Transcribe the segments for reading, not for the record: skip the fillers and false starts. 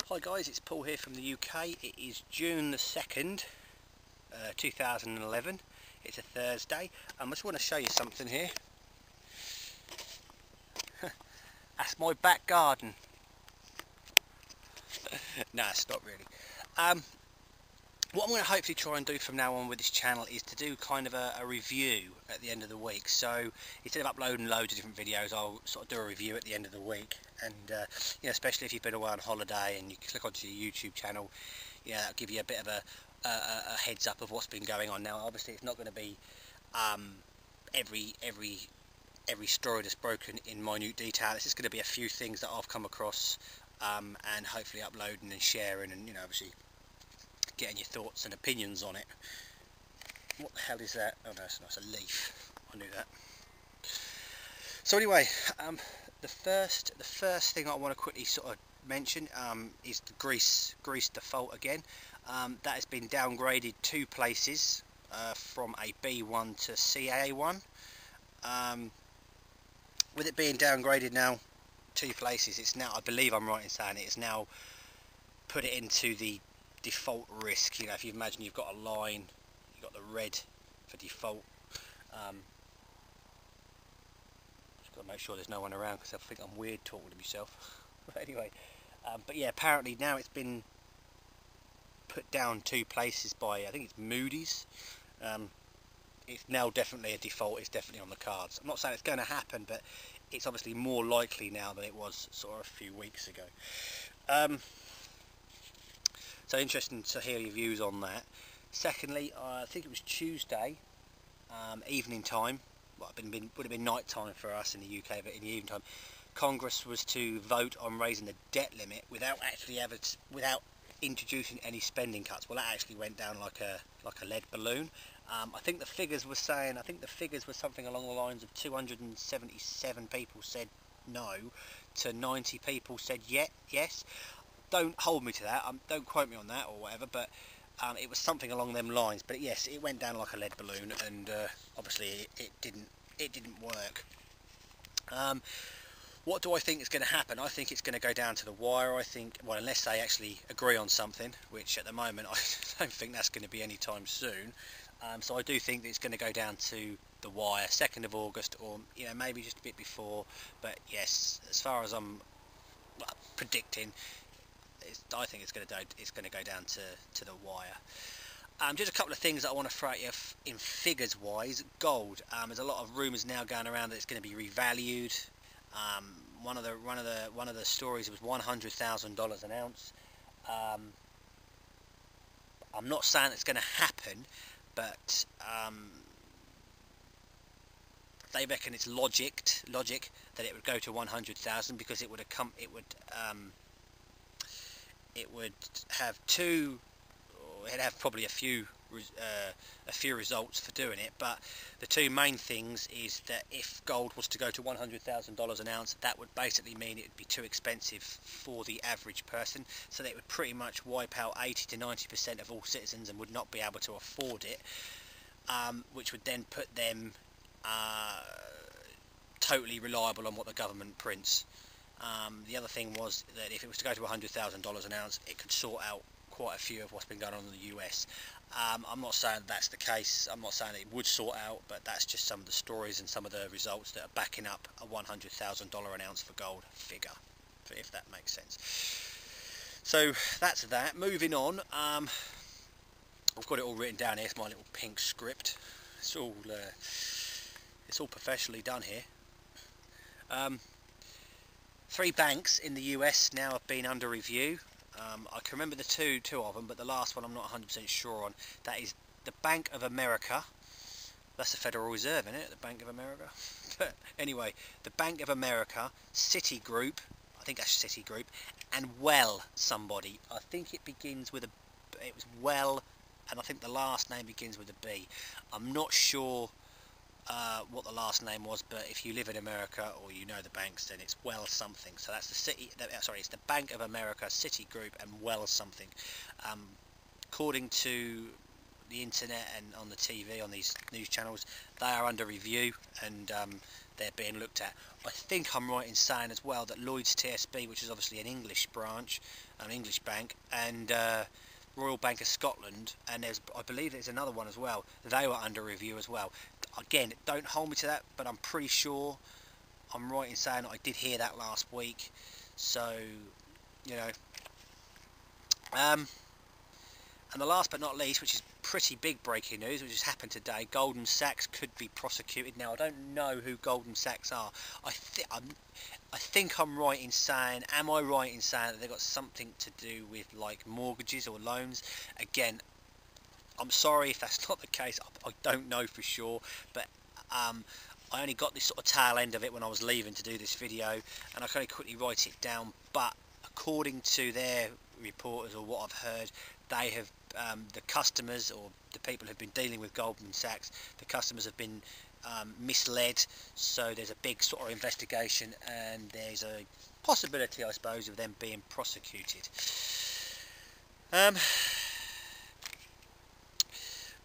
Hi guys, it's Paul here from the UK. It is June the 2nd, 2011. It's a Thursday. I just want to show you something here. That's my back garden. No, it's not really. What I'm going to hopefully try and do from now on with this channel is to do kind of a review at the end of the week. So instead of uploading loads of different videos, I'll sort of do a review at the end of the week. And you know, especially if you've been away on holiday and you click onto your YouTube channel, yeah, that'll give you a bit of a heads up of what's been going on. Now, obviously, it's not going to be every story that's broken in minute detail. It's just going to be a few things that I've come across, and hopefully uploading and sharing, and you know, obviously getting your thoughts and opinions on it. What the hell is that? Oh no, it's a leaf. I knew that. So anyway, the first thing I want to quickly sort of mention is the Greece default again. That has been downgraded 2 places, from a B1 to CA1. With it being downgraded now 2 places, it's now, I believe I'm right in saying it's now put it into the default risk. You know, if you imagine you've got a line, you've got the red for default. Just got to make sure there's no one around because I think I'm weird talking to myself. But anyway, but yeah, apparently now it's been put down 2 places by, I think it's Moody's. It's now definitely a default. It's definitely on the cards. I'm not saying it's going to happen, but it's obviously more likely now than it was sort of a few weeks ago. So interesting to hear your views on that. Secondly, I think it was Tuesday evening time. Well, would have been night time for us in the UK, but in the evening time, Congress was to vote on raising the debt limit without introducing any spending cuts. Well, that actually went down like a lead balloon. I think the figures were something along the lines of 277 people said no to 90 people said yes. Don't hold me to that, don't quote me on that or whatever, but it was something along them lines. But yes, it went down like a lead balloon, and obviously it didn't work. What do I think is going to happen? I think it's going to go down to the wire. I think, well, unless they actually agree on something, which at the moment I don't think that's going to be any time soon. So I do think that it's going to go down to the wire, 2nd of August, or you know, maybe just a bit before. But yes, as far as I'm predicting, I think it's going to go down to the wire. Just a couple of things that I want to throw at you in figures wise. Gold. There's a lot of rumours now going around that it's going to be revalued. One of the stories was $100,000 an ounce. I'm not saying it's going to happen, but they reckon it's logic that it would go to 100,000 because it would have it'd have probably a few results for doing it, but the 2 main things is that if gold was to go to $100,000 an ounce, that would basically mean it would be too expensive for the average person, so that it would pretty much wipe out 80 to 90% of all citizens and would not be able to afford it, which would then put them totally reliable on what the government prints. The other thing was that if it was to go to $100,000 an ounce, it could sort out quite a few of what's been going on in the US. I'm not saying that's the case. I'm not saying it would sort out, but that's just some of the stories and some of the results that are backing up a $100,000 an ounce for gold figure, if that makes sense. So that's that. Moving on, I've got it all written down here. It's my little pink script. It's all professionally done here. 3 banks in the US now have been under review. I can remember the two of them, but the last one I'm not 100% sure on. That is the Bank of America. That's the Federal Reserve, isn't it? The Bank of America. But anyway, the Bank of America, Citigroup, I think that's Citigroup, and Well somebody. I think it begins with it was Well, and I think the last name begins with a B. I'm not sure what the last name was, but if you live in America or you know the banks, then it's Well something. So that's it's the Bank of America, Citigroup, and Well something. According to the internet and on the TV, on these news channels, they are under review, and they're being looked at. I think I'm right in saying as well that Lloyds TSB, which is obviously an English branch, an English bank, and Royal Bank of Scotland, and I believe there's another one as well, they were under review as well. Again, don't hold me to that, but I'm pretty sure I'm right in saying that I did hear that last week. So, you know, and the last but not least, which is pretty big breaking news, which has happened today, Goldman Sachs could be prosecuted. Now, I don't know who Goldman Sachs are. I think I'm right in saying, am I right in saying that they've got something to do with like mortgages or loans? Again, I'm sorry if that's not the case. I don't know for sure, but I only got this sort of tail end of it when I was leaving to do this video, and I can only quickly write it down. But according to their reporters, or what I've heard, they have the customers, or the people who've been dealing with Goldman Sachs, the customers have been misled. So there's a big sort of investigation, and there's a possibility, I suppose, of them being prosecuted.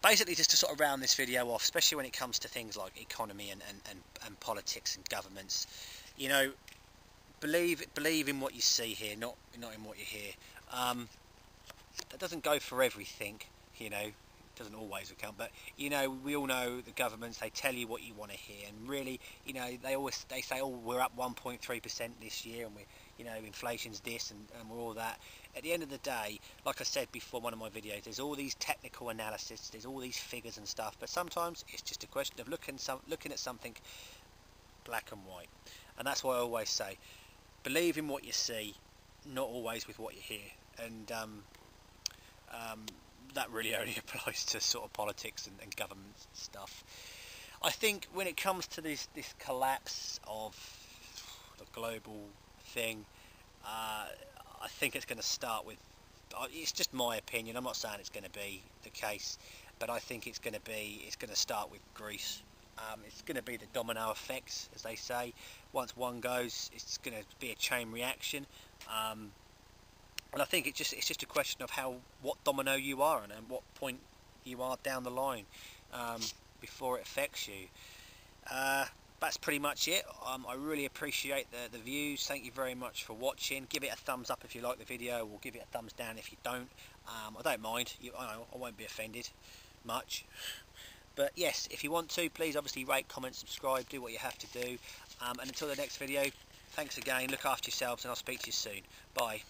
Basically, just to sort of round this video off, especially when it comes to things like economy and politics and governments, you know, believe in what you see here, not in what you hear. That doesn't go for everything, you know. It doesn't always account, but you know, we all know the governments, they tell you what you want to hear, and really, you know, they say, oh, we're up 1.3% this year, and we, you know, inflation's this, and we're all that. At the end of the day, like I said before in one of my videos, there's all these technical analysis, there's all these figures and stuff, but sometimes it's just a question of looking at something black and white. And that's why I always say, believe in what you see, not always with what you hear. And that really only applies to sort of politics and government stuff. I think when it comes to this collapse of the global thing, I think it's going to start with, it's just my opinion, I'm not saying it's going to be the case, but I think it's going to start with Greece. It's going to be the domino effects, as they say. Once one goes, it's going to be a chain reaction, and I think it's just a question of what domino you are and what point you are down the line before it affects you. That's pretty much it. I really appreciate the views. Thank you very much for watching. Give it a thumbs up if you like the video, or give it a thumbs down if you don't. I don't mind. I won't be offended much. But yes, if you want to, please obviously rate, comment, subscribe, do what you have to do. And until the next video, thanks again, look after yourselves, and I'll speak to you soon. Bye.